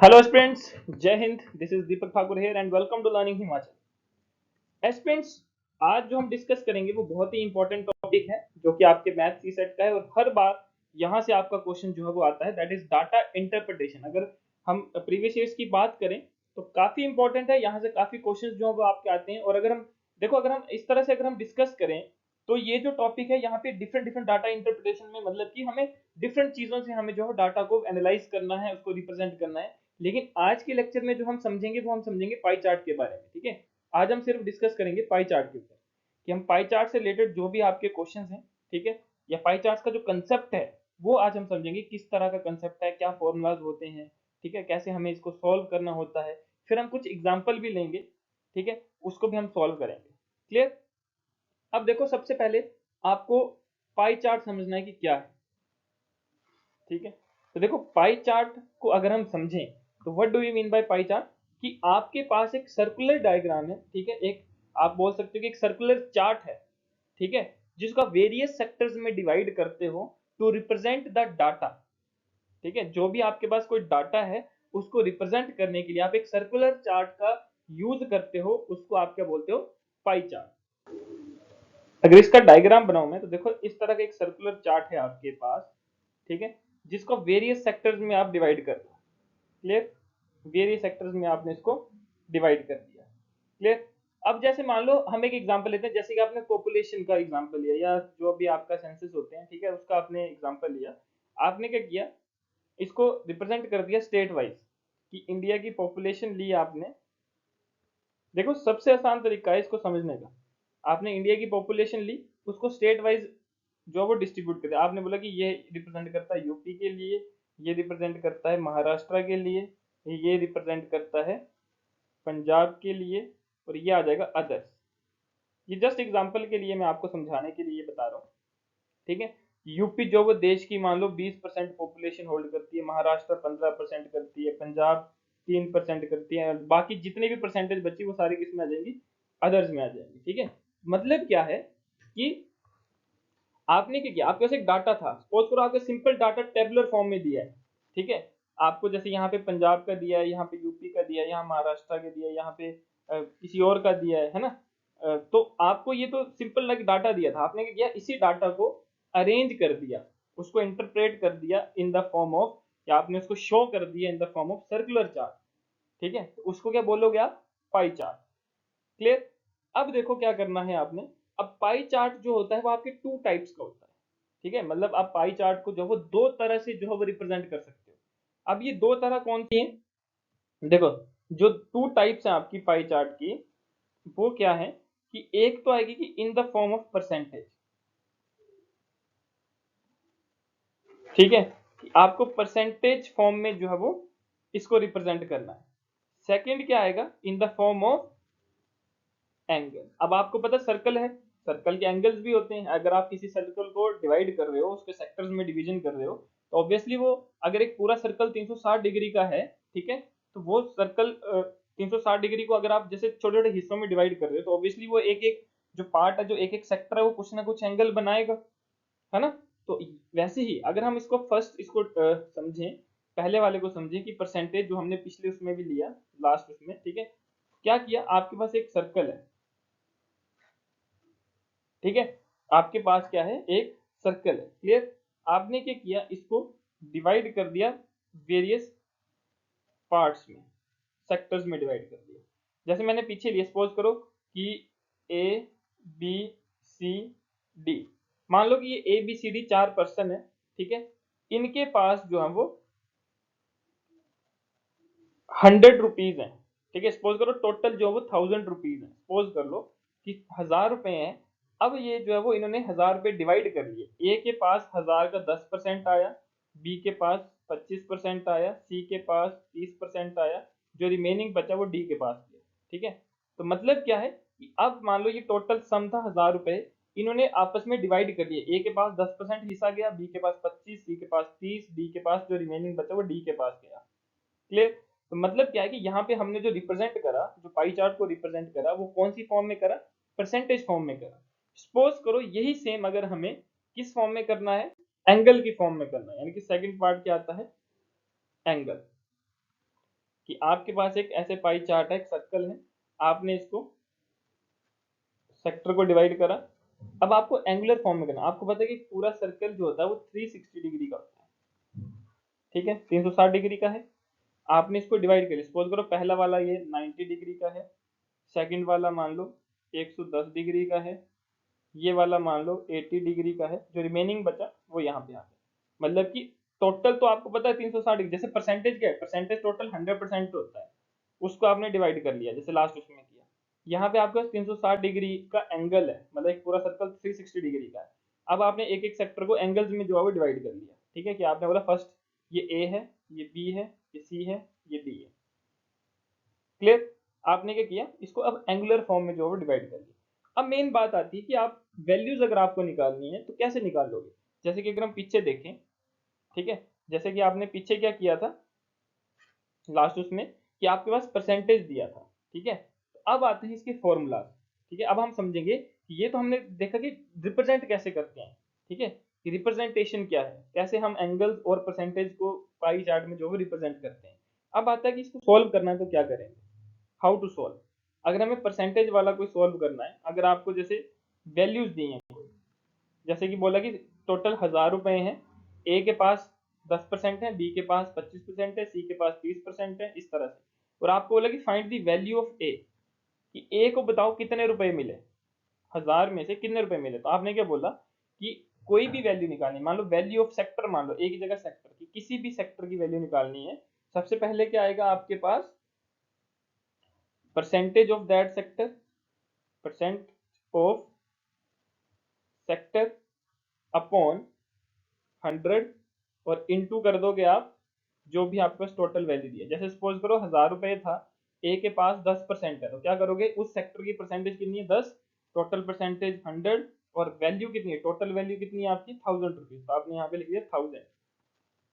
Hello students, Jai Hind. This is Deepak Thakur here and welcome to learning Himachal. Students, आज जो हम discuss करेंगे वो बहुत ही इंपॉर्टेंट टॉपिक है जो कि आपके मैथ सी सेट का है और हर बार यहाँ से आपका क्वेश्चन जो है वो आता है, दैट इज डाटा इंटरप्रिटेशन। अगर हम प्रीवियस ईयर्स की बात करें तो काफी इंपॉर्टेंट है, यहाँ से काफी क्वेश्चन जो है वो आपके आते हैं। और अगर हम देखो, अगर हम इस तरह से अगर हम डिस्कस करें तो ये जो टॉपिक है यहाँ पे डिफरेंट डिफरेंट डाटा इंटरप्रिटेशन में, मतलब कि हमें डिफरेंट चीजों से हमें जो है डाटा को एनालाइज करना है, उसको रिप्रेजेंट करना है। लेकिन आज के लेक्चर में जो हम समझेंगे वो हम समझेंगे पाई चार्ट के बारे में। ठीक है, आज हम सिर्फ डिस्कस करेंगे पाई चार्ट के ऊपर कि हम पाई चार्ट से रिलेटेड जो भी आपके क्वेश्चंस हैं, ठीक है, या पाई चार्ट का जो कंसेप्ट है वो आज हम समझेंगे, किस तरह का कंसेप्ट है, क्या फॉर्मूलाज होते हैं, ठीक है, कैसे हमें इसको सॉल्व करना होता है। फिर हम कुछ एग्जाम्पल भी लेंगे, ठीक है, उसको भी हम सॉल्व करेंगे। क्लियर? अब देखो, सबसे पहले आपको पाई चार्ट समझना है कि क्या है। ठीक है, तो देखो पाई चार्ट को अगर हम समझें तो what do you mean by pie chart, कि आपके पास एक सर्कुलर डायग्राम है, ठीक है, एक आप बोल सकते हो कि एक सर्कुलर चार्ट है, ठीक है, जिसका वेरियस सेक्टर्स में डिवाइड करते हो टू रिप्रेजेंट द डाटा। ठीक है, जो भी आपके पास कोई डाटा है उसको रिप्रेजेंट करने के लिए आप एक सर्कुलर चार्ट का यूज करते हो, उसको आप क्या बोलते हो? Pie chart. अगर इसका डायग्राम बनाऊं मैं तो देखो, इस तरह का एक सर्कुलर चार्ट है आपके पास, ठीक है, जिसको वेरियस सेक्टर्स में आप डिवाइड कर दो। क्लियर? वेरियस सेक्टर्स में आपने इसको डिवाइड कर दिया। क्लियर? अब जैसे मान लो हम एक एग्जांपल लेते हैं, जैसे कि आपने पॉपुलेशन का एग्जांपल लिया या जो भी आपका सेंसस होते हैं, ठीक है, उसका आपने एग्जांपल लिया। आपने क्या किया, इसको रिप्रेजेंट कर दिया स्टेट वाइज कि इंडिया की पॉपुलेशन ली आपने। देखो, सबसे आसान तरीका है इसको समझने का, आपने इंडिया की पॉपुलेशन ली, उसको स्टेट वाइज जो वो डिस्ट्रीब्यूट कर दिया। आपने बोला कि ये रिप्रेजेंट करता है यूपी के लिए, ये रिप्रेजेंट करता है महाराष्ट्र के लिए, ये रिप्रेजेंट करता है पंजाब के लिए, और ये आ जाएगा अदर्स। ये जस्ट एग्जांपल के लिए मैं आपको समझाने के लिए बता रहा हूँ। ठीक है, यूपी जो वो देश की मान लो 20% पॉपुलेशन होल्ड करती है, महाराष्ट्र 15% करती है, पंजाब 3% करती है, बाकी जितने भी परसेंटेज बची वो सारी किस में आ जाएंगी? अदर्स में आ जाएंगी। ठीक है, मतलब क्या है कि आपने क्या किया, आपके पास एक डाटा था, सपोज करो आपको सिंपल डाटा टेबुलर फॉर्म में दिया है। ठीक है, आपको जैसे यहाँ पे पंजाब का दिया है, यहाँ पे यूपी का दिया है, यहाँ महाराष्ट्र का दिया है, यहाँ पे किसी और का दिया है ना। तो आपको ये तो सिंपल लाइक डाटा दिया था, आपने क्या किया, इसी डाटा को अरेंज कर दिया, उसको इंटरप्रेट कर दिया इन द फॉर्म ऑफ, या आपने उसको शो कर दिया in the form of circular chart. ठीक है, तो उसको क्या बोलोगे आप? Pie chart. क्लियर? अब देखो क्या करना है आपने। अब पाई चार्ट जो होता है वो आपके टू टाइप्स का होता है। ठीक है, मतलब आप पाई चार्ट को जो वो दो तरह से जो है वो रिप्रेजेंट कर सकते हो। अब ये दो तरह कौन सी है? देखो, जो टू टाइप्स हैं आपकी पाई चार्ट की, वो क्या है कि एक तो आएगी कि in the form of percentage. ठीक है, कि आपको परसेंटेज फॉर्म में जो है वो इसको रिप्रेजेंट करना है। सेकंड क्या आएगा? In the form of angle. अब आपको पता सर्कल है, सर्कल के एंगल्स भी होते हैं। अगर आप किसी सर्कल को डिवाइड कर रहे हो, उसके सेक्टर्स में डिवीजन कर रहे हो, तो ऑब्वियसली वो, अगर एक पूरा सर्कल 360 डिग्री का है, ठीक है, तो वो सर्कल 360 डिग्री को अगर आप जैसे छोटे छोटे हिस्सों में डिवाइड कर रहे हो, तो ऑब्वियसली वो एक एक जो पार्ट है, जो एक एक सेक्टर है, वो कुछ ना कुछ एंगल बनाएगा, है ना। तो वैसे ही अगर हम इसको फर्स्ट इसको समझें, पहले वाले को समझें कि परसेंटेज जो हमने पिछले उसमें भी लिया, लास्ट उसमें, ठीक है, क्या किया, आपके पास एक सर्कल है, ठीक है, आपके पास क्या है, एक सर्कल है। क्लियर? आपने क्या किया, इसको डिवाइड कर दिया वेरियस पार्ट्स में, सेक्टर्स में डिवाइड कर दिया। जैसे मैंने पीछे लिया, सपोज करो कि ए बी सी डी, मान लो कि ये ए बी सी डी चार पर्सन है, ठीक है, इनके पास जो है वो 100 रुपीज है। ठीक है, सपोज करो टोटल जो है वो 1000 रुपीज है, सपोज कर लो कि 1000 रुपए हैं। अब ये जो है वो इन्होंने 1000 रुपए डिवाइड कर लिए, ए के पास 1000 का 10% आया, बी के पास 25% आया, सी के पास 30% आया, जो रिमेनिंग बचा वो डी के पास गया। ठीक है, तो मतलब क्या है कि अब मान लो ये टोटल सम था 1000 रुपए, इन्होंने आपस में डिवाइड कर लिए, ए के पास 10% हिस्सा गया, बी के पास 25, सी के पास 30, डी के पास जो रिमेनिंग बचा वो डी के पास गया। क्लियर? तो मतलब क्या है कि यहाँ पे हमने जो रिप्रेजेंट करा, जो पाई चार्ट को रिप्रेजेंट करा, वो कौन सी फॉर्म में करा? परसेंटेज फॉर्म में करा। सपोज करो यही सेम अगर हमें किस फॉर्म में करना है? एंगल की फॉर्म में करना है, यानी कि सेकंड पार्ट क्या आता है? एंगल। कि आपके पास एक ऐसे पाई चार्ट है, एक सर्कल है, आपने इसको सेक्टर को डिवाइड करा। अब आपको एंगुलर फॉर्म में करना, आपको पता है कि पूरा सर्कल जो होता है वो 360 डिग्री का होता है, ठीक है, 360 डिग्री का है। आपने इसको डिवाइड कर, सपोज करो पहला वाला ये 90 डिग्री का है, सेकंड वाला मान लो 110 डिग्री का है, ये वाला मान लो 80 डिग्री का है, जो रिमेनिंग बचा वो यहाँ पे आ गया। मतलब कि टोटल तो आपको पता है 360 डिग्री, जैसे परसेंटेज क्या है, परसेंटेज टोटल 100% होता है, उसको आपने डिवाइड कर लिया जैसे लास्ट उसमें किया। यहाँ पे आपके पास 360 डिग्री का एंगल है, मतलब एक पूरा सर्कल 360 डिग्री का है। अब आपने एक एक सेक्टर को एंगल्स में जो है वो डिवाइड कर लिया, ठीक है, कि आपने बोला फर्स्ट ये ए है, ये बी है, ये सी है, ये डी है। क्लियर? आपने क्या किया, इसको अब एंगुलर फॉर्म में जो है वो डिवाइड कर लिया। अब मेन बात आती है कि आप वैल्यूज अगर आपको निकालनी है तो कैसे निकालोगे। जैसे कि अगर हम पीछे देखें, ठीक है, जैसे कि आपने पीछे क्या किया था लास्ट उसमें, कि आपके पास परसेंटेज दिया था, ठीक है। तो अब आते हैं इसके फॉर्मूलाज, ठीक है। अब हम समझेंगे कि ये तो हमने देखा कि रिप्रेजेंट कैसे करते हैं, ठीक है, कि रिप्रेजेंटेशन क्या है, कैसे हम एंगल्स और परसेंटेज को पाई चार्ट में जो है रिप्रेजेंट करते हैं। अब आता है कि इसको सॉल्व करना है तो क्या करेंगे, हाउ टू सॉल्व। अगर हमें परसेंटेज वाला कोई सॉल्व करना है, अगर आपको जैसे वैल्यूज दी हैं, जैसे कि बोला कि टोटल 1000 रुपए हैं, ए के पास 10% है, बी के पास 25% है, सी के पास 30% है, इस तरह से। और आपको बोला कि फाइंड द वैल्यू ऑफ ए, कि ए को बताओ कितने रुपए मिले, 1000 में से कितने रुपए मिले। तो आपने क्या बोला कि कोई भी वैल्यू निकालनी, मान लो वैल्यू ऑफ सेक्टर, मान लो एक जगह सेक्टर की, किसी भी सेक्टर की वैल्यू निकालनी है। सबसे पहले क्या आएगा आपके पास, percentage of that sector, percent of sector upon 100, और इनटू कर दोगे आप जो भी आपके पास टोटल वैल्यू दी है। जैसे सपोज करो 1000 रुपए था, ए के पास 10% है, तो क्या करोगे, उस सेक्टर की परसेंटेज कितनी है 10, टोटल परसेंटेज 100, और वैल्यू कितनी है, टोटल वैल्यू कितनी है आपकी 1000 रुपीज, तो आपने यहाँ पे लिख दिया 1000।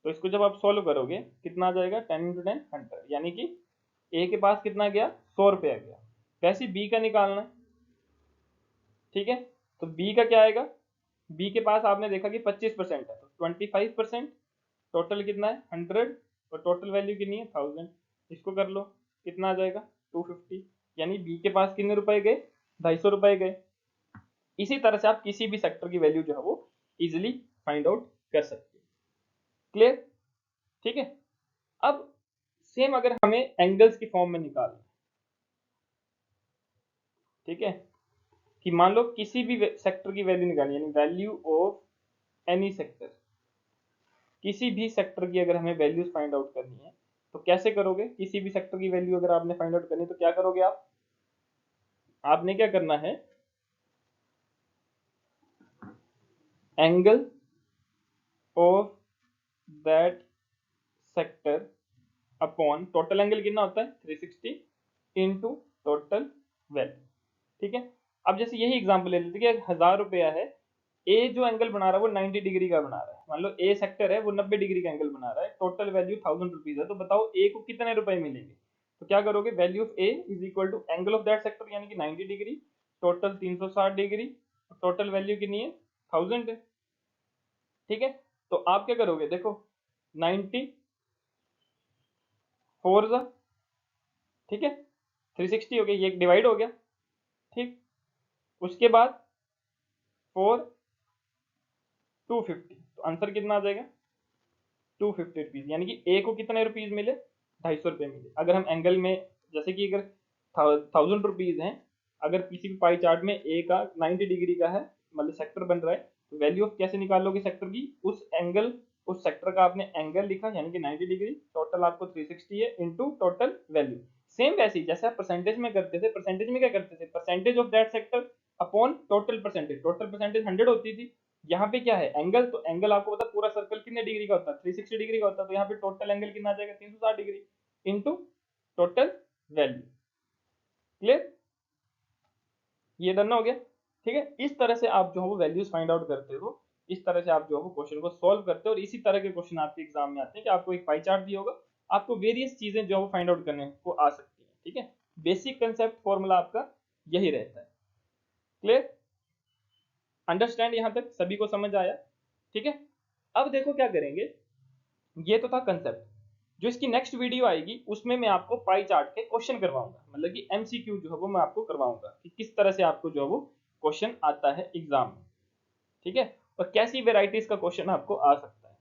तो इसको जब आप सोल्व करोगे कितना आ जाएगा, 10 × 10 100, यानी कि ए के पास कितना गया, 100 रुपया गया। वैसे बी का निकालना है, ठीक है, तो बी का क्या आएगा, बी के पास आपने देखा कि 25% है, तो 25%, टोटल कितना है 100, और टोटल वैल्यू कितनी है 1000। इसको कर लो, कितना आ जाएगा 250, यानी बी के पास कितने रुपए गए, 250 रुपए गए। इसी तरह से आप किसी भी सेक्टर की वैल्यू जो है वो इजिली फाइंड आउट कर सकते हैं। क्लियर? ठीक है। अब सेम अगर हमें एंगल्स की फॉर्म में निकालना है, ठीक है, कि मान लो किसी भी सेक्टर की वैल्यू निकालनी है, यानी वैल्यू ऑफ एनी सेक्टर, किसी भी सेक्टर की अगर हमें वैल्यूज फाइंड आउट करनी है तो कैसे करोगे। किसी भी सेक्टर की वैल्यू अगर आपने फाइंड आउट करनी है तो क्या करोगे आप, आपने क्या करना है, angle of that sector upon total angle कितना होता है 360 इंटू टोटल वैल्यू, ठीक है। अब जैसे यही एग्जांपल ले लेते हैं कि 1000 रुपया है, ए जो एंगल बना रहा है वो 90 डिग्री का बना रहा है, मान लो ए सेक्टर है वो 90 डिग्री का एंगल बना रहा है, टोटल वैल्यू 1000 रुपीज है, तो बताओ ए को कितने रुपए मिलेंगे। तो क्या करोगे, value of A is equal to angle of that sector यानी कि 90 degree, total 360 degree, total value कितनी है 1000 है, ठीक है। तो आप क्या करोगे, देखो 90 फोर जा, ठीक है, 360 हो गया, ये डिवाइड हो गया, ठीक। उसके बाद 4 250, तो आंसर कितना आ जाएगा 250 रुपीज, यानी कि ए को कितने रुपीज मिले 250 रुपये मिले। अगर हम एंगल में, जैसे कि अगर 1000 रुपीज हैं, अगर किसी भी पाई चार्ट में ए का 90 डिग्री का है, मतलब सेक्टर बन रहा है, तो वैल्यू ऑफ कैसे निकालोगे सेक्टर की, उस एंगल, उस सेक्टर का आपने एंगल लिखा यानी कि 90 डिग्री, टोटल आपको 360 है, इंटू टोटल वैल्यू। सेम वैसे ही जैसे आप परसेंटेज में करते थे, परसेंटेज में क्या करते थे, percentage of that sector upon total percentage, total percentage 100 होती थी। यहाँ पे क्या है एंगल, तो एंगल आपको पता पूरा सर्कल कितने डिग्री का होता है 360 डिग्री का होता है, तो यहाँ पे टोटल एंगल कितना आ जाएगा 360 degree into total value. Clear? ये डन हो गया, ठीक है। इस तरह से आप जो है वो वैल्यूज फाइंड आउट करते हो, इस तरह से आप जो है वो क्वेश्चन को सॉल्व करते हो, और इसी तरह के क्वेश्चन आपके एग्जाम में आते हैं कि आपको एक पाई चार्ट दिया होगा, आपको वेरियस चीजें जो है वो फाइंड आउट करने को आ सकती है, ठीक है। बेसिक कंसेप्ट फॉर्मूला आपका यही रहता है। क्लियर? अंडरस्टैंड? यहां तक सभी को समझ आया? ठीक है। अब देखो क्या करेंगे, ये तो था कंसेप्ट। जो इसकी नेक्स्ट वीडियो आएगी उसमें मैं आपको पाई चार्ट के क्वेश्चन करवाऊंगा, मतलब कि एमसीक्यू जो है वो मैं आपको करवाऊंगा कि किस तरह से आपको जो है वो क्वेश्चन आता है एग्जाम में, ठीक है, और कैसी वेराइटीज का क्वेश्चन आपको आ सकता है।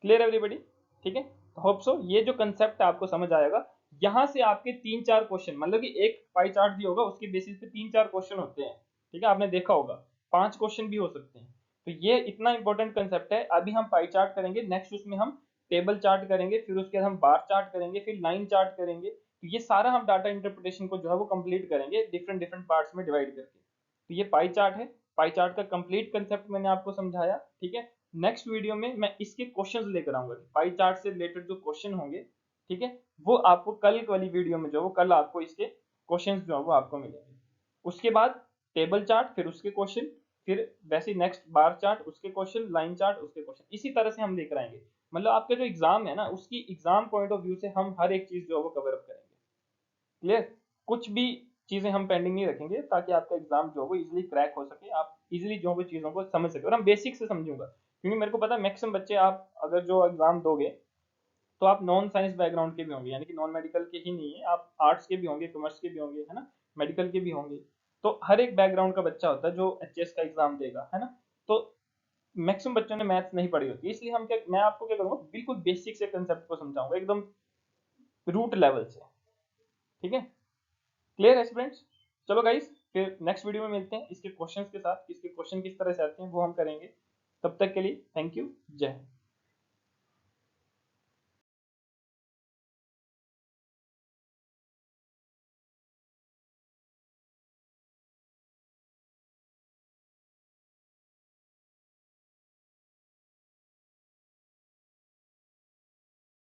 Clear everybody? ठीक है, होप सो ये जो कंसेप्ट है आपको समझ आएगा। यहां से आपके 3-4 क्वेश्चन, मतलब कि एक पाई चार्ट दिया होगा उसके बेसिस पे 3-4 क्वेश्चन होते हैं, ठीक है, आपने देखा होगा 5 क्वेश्चन भी हो सकते हैं। तो ये इतना इंपॉर्टेंट कंसेप्ट है। अभी हम पाई चार्ट करेंगे, नेक्स्ट उसमें हम टेबल चार्ट करेंगे, फिर उसके बाद हम बार चार्ट करेंगे, फिर लाइन चार्ट करेंगे। तो ये सारा हम डाटा इंटरप्रिटेशन को जो है वो कंप्लीट करेंगे डिफरेंट डिफरेंट पार्ट्स में डिवाइड करके। तो ये पाई चार्ट है, पाई चार्ट का कंप्लीट कंसेप्ट मैंने आपको समझाया, ठीक है। नेक्स्ट वीडियो में मैं इसके क्वेश्चंस लेकर आऊंगा, पाई चार्ट से रिलेटेड जो क्वेश्चन होंगे, ठीक है, वो आपको कल वाली वीडियो में जो वो कल आपको इसके क्वेश्चंस जो है वो आपको मिलेंगे। उसके बाद टेबल चार्ट, फिर उसके क्वेश्चन, फिर वैसे नेक्स्ट बार चार्ट, उसके क्वेश्चन, लाइन चार्ट, उसके क्वेश्चन, इसी तरह से हम लेकर आएंगे। मतलब आपका जो एग्जाम है ना, उसकी एग्जाम पॉइंट ऑफ व्यू से हम हर एक चीज जो है वो कवर अप करेंगे। क्लियर? कुछ भी चीजें हम पेंडिंग नहीं रखेंगे ताकि आपका एग्जाम जो है वो इजीली क्रैक हो सके, आप इजीली जो भी चीजों को समझ सके। और हम बेसिक से समझूंगा, क्योंकि मेरे को पता है मैक्सिमम बच्चे, आप अगर जो एग्जाम दोगे तो आप नॉन साइंस बैकग्राउंड के भी होंगे, यानी कि नॉन मेडिकल के ही नहीं है, आप आर्ट्स के भी होंगे, कॉमर्स के भी होंगे, है ना, मेडिकल के भी होंगे। तो हर एक बैकग्राउंड का बच्चा होता है जो एचएस का एग्जाम देगा, है ना। तो मैक्सिमम बच्चों ने मैथ्स नहीं पढ़ी होती, इसलिए मैं आपको क्या करूंगा, बिल्कुल बेसिक से कंसेप्ट को समझाऊंगा एकदम रूट लेवल से, ठीक है। क्लियर है स्टूडेंट्स? चलो गाइस, फिर नेक्स्ट वीडियो में मिलते हैं इसके क्वेश्चंस के साथ, इसके क्वेश्चन किस तरह से आते हैं वो हम करेंगे। तब तक के लिए थैंक यू, जय हिंद।